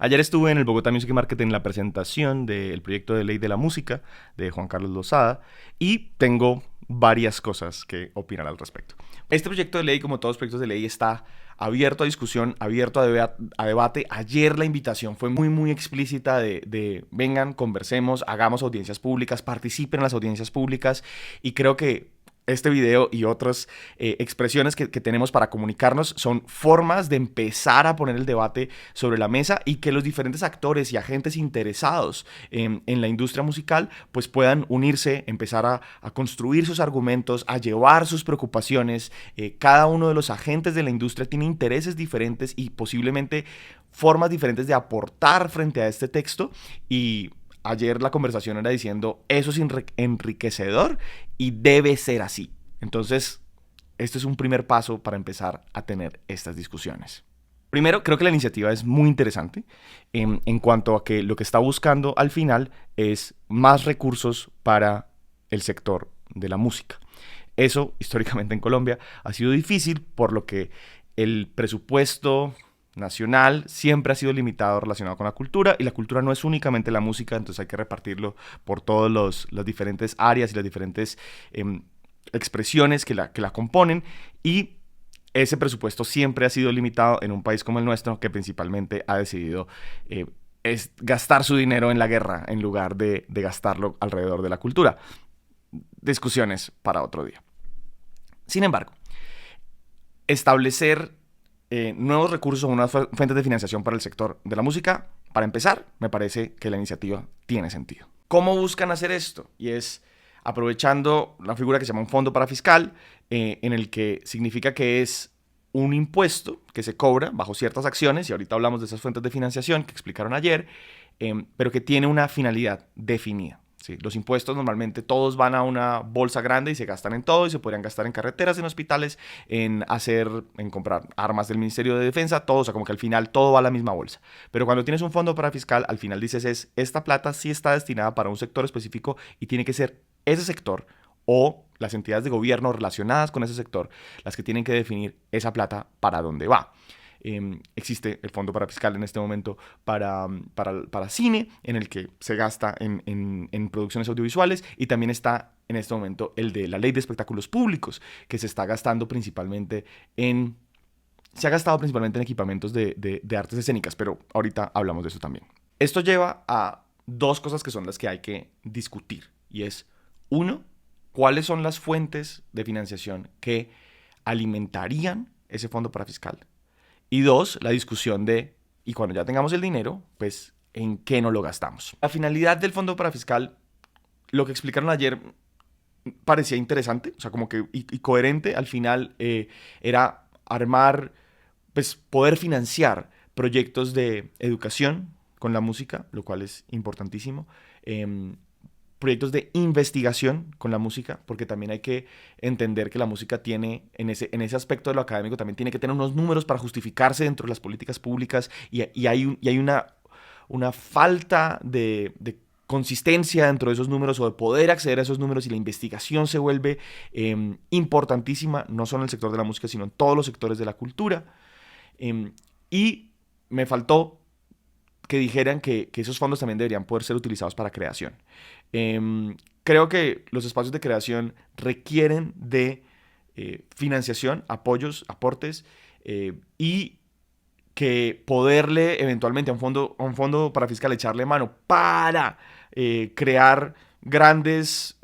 Ayer estuve en el Bogotá Music Market en la presentación del proyecto de ley de la música de Juan Carlos Lozada y tengo varias cosas que opinar al respecto. Este proyecto de ley, como todos los proyectos de ley, está abierto a discusión, abierto a debate. Ayer la invitación fue muy explícita de vengan, conversemos, hagamos audiencias públicas, participen en las audiencias públicas y creo que este video y otras expresiones que tenemos para comunicarnos son formas de empezar a poner el debate sobre la mesa y que los diferentes actores y agentes interesados en la industria musical pues puedan unirse, empezar a construir sus argumentos, a llevar sus preocupaciones. Cada uno de los agentes de la industria tiene intereses diferentes y posiblemente formas diferentes de aportar frente a este texto y ayer la conversación era diciendo, eso es enriquecedor y debe ser así. Entonces, este es un primer paso para empezar a tener estas discusiones. Primero, creo que la iniciativa es muy interesante en cuanto a que lo que está buscando al final es más recursos para el sector de la música. Eso, históricamente en Colombia, ha sido difícil, por lo que el presupuesto nacional siempre ha sido limitado relacionado con la cultura y la cultura no es únicamente la música, entonces hay que repartirlo por todas las diferentes áreas y las diferentes expresiones que la componen y ese presupuesto siempre ha sido limitado en un país como el nuestro que principalmente ha decidido es gastar su dinero en la guerra en lugar de gastarlo alrededor de la cultura. Discusiones para otro día. Sin embargo, establecer nuevos recursos o nuevas fuentes de financiación para el sector de la música, para empezar, me parece que la iniciativa tiene sentido. ¿Cómo buscan hacer esto? Y es aprovechando la figura que se llama un fondo parafiscal, en el que significa que es un impuesto que se cobra bajo ciertas acciones, y ahorita hablamos de esas fuentes de financiación que explicaron ayer, pero que tiene una finalidad definida. Sí, los impuestos normalmente todos van a una bolsa grande y se gastan en todo y se podrían gastar en carreteras, en hospitales, en comprar armas del Ministerio de Defensa, todo, o sea, como que al final todo va a la misma bolsa. Pero cuando tienes un fondo para fiscal, al final dices esta plata sí está destinada para un sector específico y tiene que ser ese sector o las entidades de gobierno relacionadas con ese sector las que tienen que definir esa plata para dónde va. Existe el fondo para fiscal en este momento para cine, en el que se gasta en producciones audiovisuales, y también está en este momento el de la ley de espectáculos públicos, que se está gastando principalmente se ha gastado principalmente en equipamientos de artes escénicas, pero ahorita hablamos de eso también. Esto lleva a dos cosas que son las que hay que discutir, y es, uno, cuáles son las fuentes de financiación que alimentarían ese fondo para fiscal. Y dos, la discusión y cuando ya tengamos el dinero, pues, ¿en qué no lo gastamos? La finalidad del fondo para fiscal, lo que explicaron ayer, parecía interesante, o sea, como que y coherente. Al final era armar, pues, poder financiar proyectos de educación con la música, lo cual es importantísimo. Proyectos de investigación con la música, porque también hay que entender que la música tiene, en ese aspecto de lo académico, también tiene que tener unos números para justificarse dentro de las políticas públicas y hay una falta de consistencia dentro de esos números o de poder acceder a esos números, y la investigación se vuelve importantísima, no solo en el sector de la música, sino en todos los sectores de la cultura. Y me faltó que dijeran que esos fondos también deberían poder ser utilizados para creación. Creo que los espacios de creación requieren de financiación, apoyos, aportes, y que poderle eventualmente a un fondo para fiscal echarle mano para crear grandes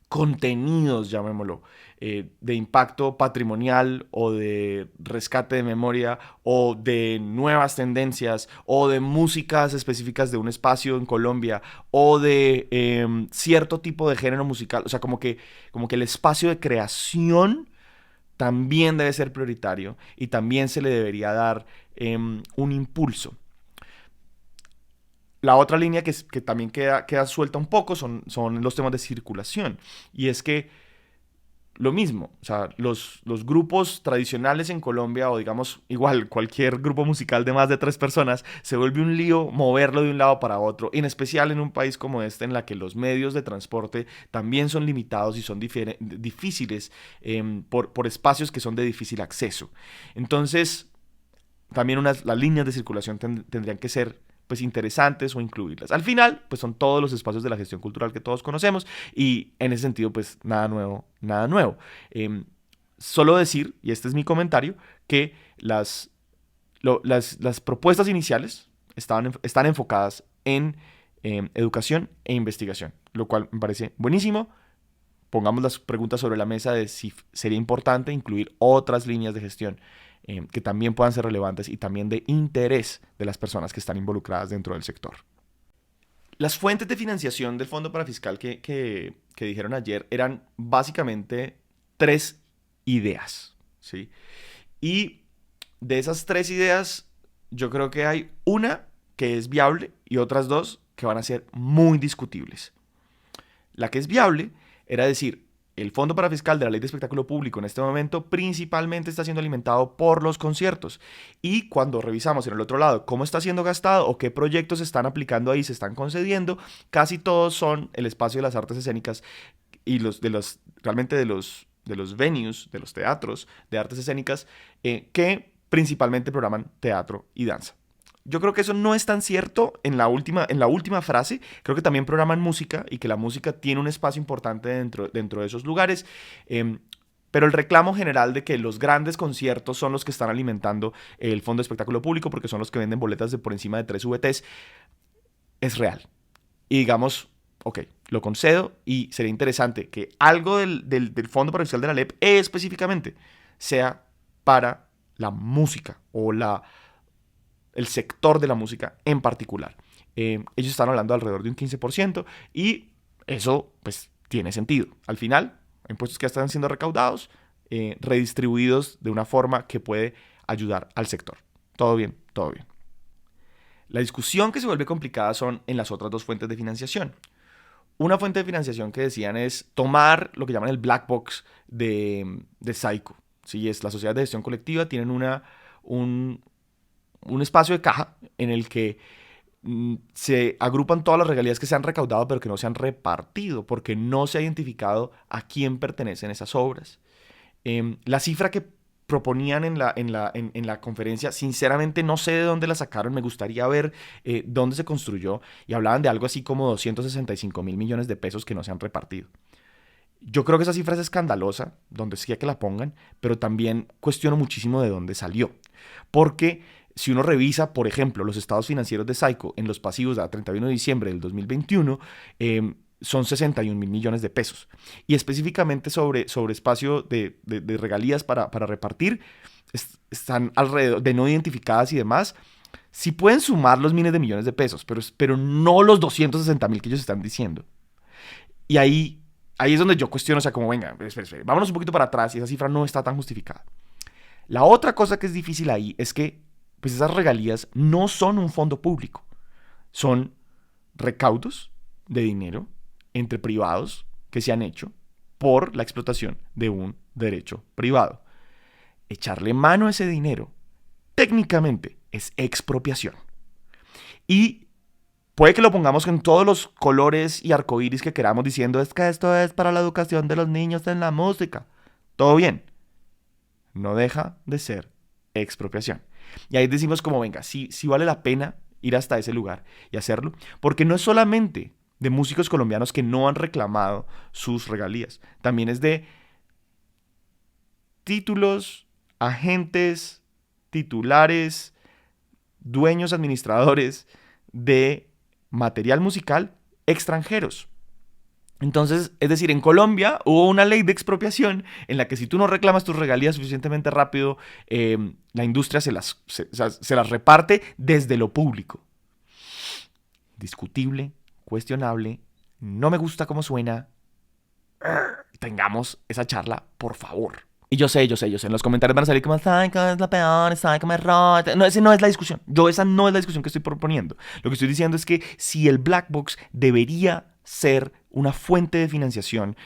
contenidos, llamémoslo, de impacto patrimonial o de rescate de memoria o de nuevas tendencias o de músicas específicas de un espacio en Colombia o de cierto tipo de género musical. O sea, como que el espacio de creación también debe ser prioritario y también se le debería dar un impulso. La otra línea que también queda suelta un poco son los temas de circulación. Y es que lo mismo, o sea, los grupos tradicionales en Colombia, o digamos, igual, cualquier grupo musical de más de 3 personas, se vuelve un lío moverlo de un lado para otro, en especial en un país como este, en la que los medios de transporte también son limitados y son difíciles por espacios que son de difícil acceso. Entonces, también las líneas de circulación tendrían que ser pues interesantes o incluirlas. Al final, pues son todos los espacios de la gestión cultural que todos conocemos y en ese sentido, pues nada nuevo, nada nuevo. Solo decir, y este es mi comentario, que las propuestas iniciales están enfocadas en educación e investigación, lo cual me parece buenísimo. Pongamos las preguntas sobre la mesa de si sería importante incluir otras líneas de gestión que también puedan ser relevantes y también de interés de las personas que están involucradas dentro del sector. Las fuentes de financiación del Fondo Parafiscal que dijeron ayer eran básicamente 3 ideas, ¿sí? Y de esas 3 ideas, yo creo que hay una que es viable y otras 2 que van a ser muy discutibles. La que es viable era decir, el Fondo Parafiscal de la Ley de Espectáculo Público en este momento principalmente está siendo alimentado por los conciertos. Y cuando revisamos en el otro lado cómo está siendo gastado o qué proyectos se están aplicando ahí, se están concediendo, casi todos son el espacio de las artes escénicas y realmente de los venues, de los teatros de artes escénicas que principalmente programan teatro y danza. Yo creo que eso no es tan cierto en la última frase. Creo que también programan música y que la música tiene un espacio importante dentro de esos lugares. Pero el reclamo general de que los grandes conciertos son los que están alimentando el Fondo de Espectáculo Público porque son los que venden boletas de por encima de 3 VTs es real. Y digamos, ok, lo concedo y sería interesante que algo del Fondo Parafiscal de la LEP específicamente sea para la música o el sector de la música en particular. Ellos están hablando alrededor de un 15% y eso pues tiene sentido. Al final, impuestos que ya están siendo recaudados, redistribuidos de una forma que puede ayudar al sector. Todo bien, todo bien. La discusión que se vuelve complicada son en las otras 2 fuentes de financiación. Una fuente de financiación que decían es tomar lo que llaman el black box de Saico. Sí, es la sociedad de gestión colectiva, tienen un espacio de caja en el que se agrupan todas las regalías que se han recaudado pero que no se han repartido porque no se ha identificado a quién pertenecen esas obras. La cifra que proponían en la conferencia, sinceramente no sé de dónde la sacaron, me gustaría ver dónde se construyó y hablaban de algo así como 265,000 millones de pesos que no se han repartido. Yo creo que esa cifra es escandalosa, donde sea que la pongan, pero también cuestiono muchísimo de dónde salió. Porque si uno revisa, por ejemplo, los estados financieros de Saico en los pasivos a 31 de diciembre del 2021, son 61,000 millones de pesos. Y específicamente sobre espacio de regalías para repartir, están alrededor de no identificadas y demás. Sí pueden sumar los miles de millones de pesos, pero no los 260,000 que ellos están diciendo. Y ahí es donde yo cuestiono, o sea, como venga, espera, vámonos un poquito para atrás y esa cifra no está tan justificada. La otra cosa que es difícil ahí es que pues esas regalías no son un fondo público, son recaudos de dinero entre privados que se han hecho por la explotación de un derecho privado. Echarle mano a ese dinero técnicamente es expropiación. Y puede que lo pongamos en todos los colores y arcoíris que queramos diciendo es que esto es para la educación de los niños en la música. Todo bien. No deja de ser expropiación. Y ahí decimos como venga, sí vale la pena ir hasta ese lugar y hacerlo, porque no es solamente de músicos colombianos que no han reclamado sus regalías, también es de títulos, agentes, titulares, dueños, administradores de material musical extranjeros. Entonces, es decir, en Colombia hubo una ley de expropiación en la que si tú no reclamas tus regalías suficientemente rápido, la industria se las reparte desde lo público. Discutible, cuestionable, no me gusta cómo suena. Tengamos esa charla, por favor. Y yo sé, en los comentarios van a salir como Saico es la peor, Saico me rota. No, esa no es la discusión. Esa no es la discusión que estoy proponiendo. Lo que estoy diciendo es que si el black box debería ser una fuente de financiación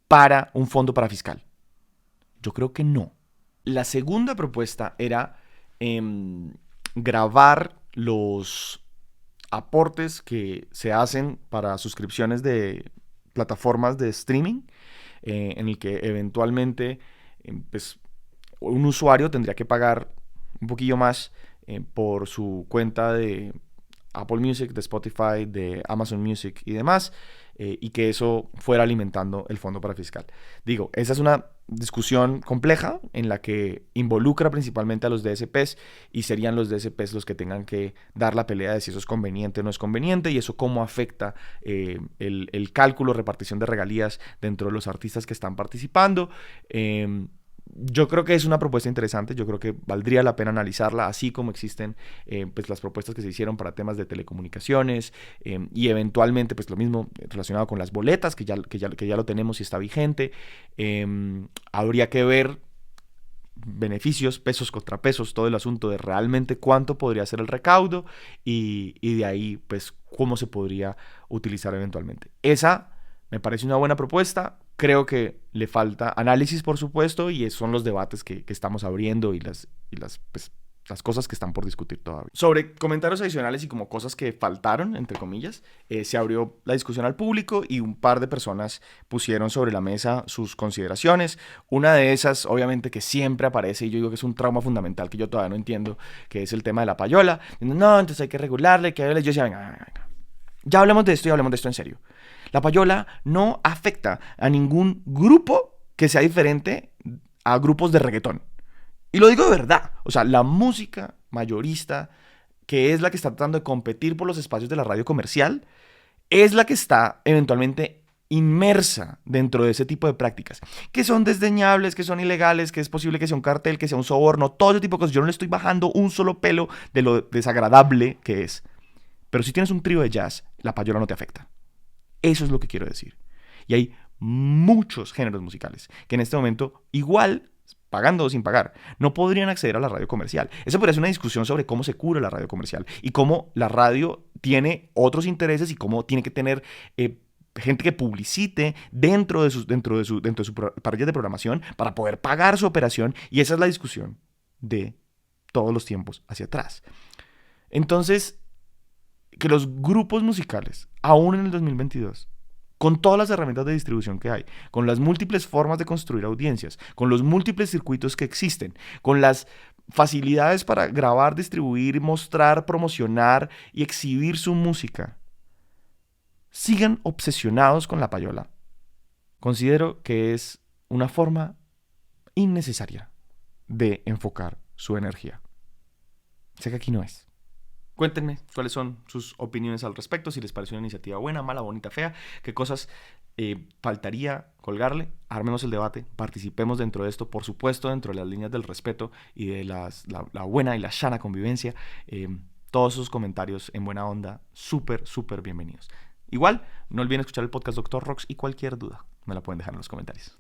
para un fondo parafiscal. Yo creo que no. La segunda propuesta era grabar los aportes que se hacen para suscripciones de plataformas de streaming, en el que eventualmente pues, un usuario tendría que pagar un poquillo más por su cuenta de Apple Music, de Spotify, de Amazon Music y demás, y que eso fuera alimentando el fondo parafiscal. Digo, esa es una discusión compleja en la que involucra principalmente a los DSPs y serían los DSPs los que tengan que dar la pelea de si eso es conveniente o no es conveniente y eso cómo afecta el cálculo, repartición de regalías dentro de los artistas que están participando. Yo creo que es una propuesta interesante, yo creo que valdría la pena analizarla, así como existen pues las propuestas que se hicieron para temas de telecomunicaciones y eventualmente pues lo mismo relacionado con las boletas, que ya lo tenemos y está vigente. Habría que ver beneficios, pesos contra pesos, todo el asunto de realmente cuánto podría ser el recaudo y de ahí pues cómo se podría utilizar eventualmente. Esa me parece una buena propuesta. Creo que le falta análisis, por supuesto, y son los debates que estamos abriendo y pues, las cosas que están por discutir todavía. Sobre comentarios adicionales y como cosas que faltaron, entre comillas, se abrió la discusión al público y un par de personas pusieron sobre la mesa sus consideraciones. Una de esas, obviamente, que siempre aparece y yo digo que es un trauma fundamental que yo todavía no entiendo, que es el tema de la payola. No, entonces hay que regularle, que yo decía, venga. Ya hablemos de esto y hablemos de esto en serio. La payola no afecta a ningún grupo que sea diferente a grupos de reggaetón. Y lo digo de verdad. O sea, la música mayorista, que es la que está tratando de competir por los espacios de la radio comercial, es la que está eventualmente inmersa dentro de ese tipo de prácticas, que son desdeñables, que son ilegales, que es posible que sea un cartel, que sea un soborno, todo ese tipo de cosas. Yo no le estoy bajando un solo pelo de lo desagradable que es. Pero si tienes un trío de jazz, la payola no te afecta. Eso es lo que quiero decir. Y hay muchos géneros musicales que en este momento, igual, pagando o sin pagar, no podrían acceder a la radio comercial. Eso podría ser una discusión sobre cómo se cura la radio comercial y cómo la radio tiene otros intereses y cómo tiene que tener gente que publicite dentro de su parrilla de programación para poder pagar su operación. Y esa es la discusión de todos los tiempos hacia atrás. Entonces, que los grupos musicales, aún en el 2022, con todas las herramientas de distribución que hay, con las múltiples formas de construir audiencias, con los múltiples circuitos que existen, con las facilidades para grabar, distribuir, mostrar, promocionar y exhibir su música, sigan obsesionados con la payola. Considero que es una forma innecesaria de enfocar su energía. Sé que aquí no es. Cuéntenme cuáles son sus opiniones al respecto, si les pareció una iniciativa buena, mala, bonita, fea, qué cosas faltaría colgarle. Armemos el debate, participemos dentro de esto, por supuesto dentro de las líneas del respeto y de la buena y la sana convivencia. Todos esos comentarios en buena onda, súper, súper bienvenidos. Igual, no olviden escuchar el podcast Dr. Rocks y cualquier duda me la pueden dejar en los comentarios.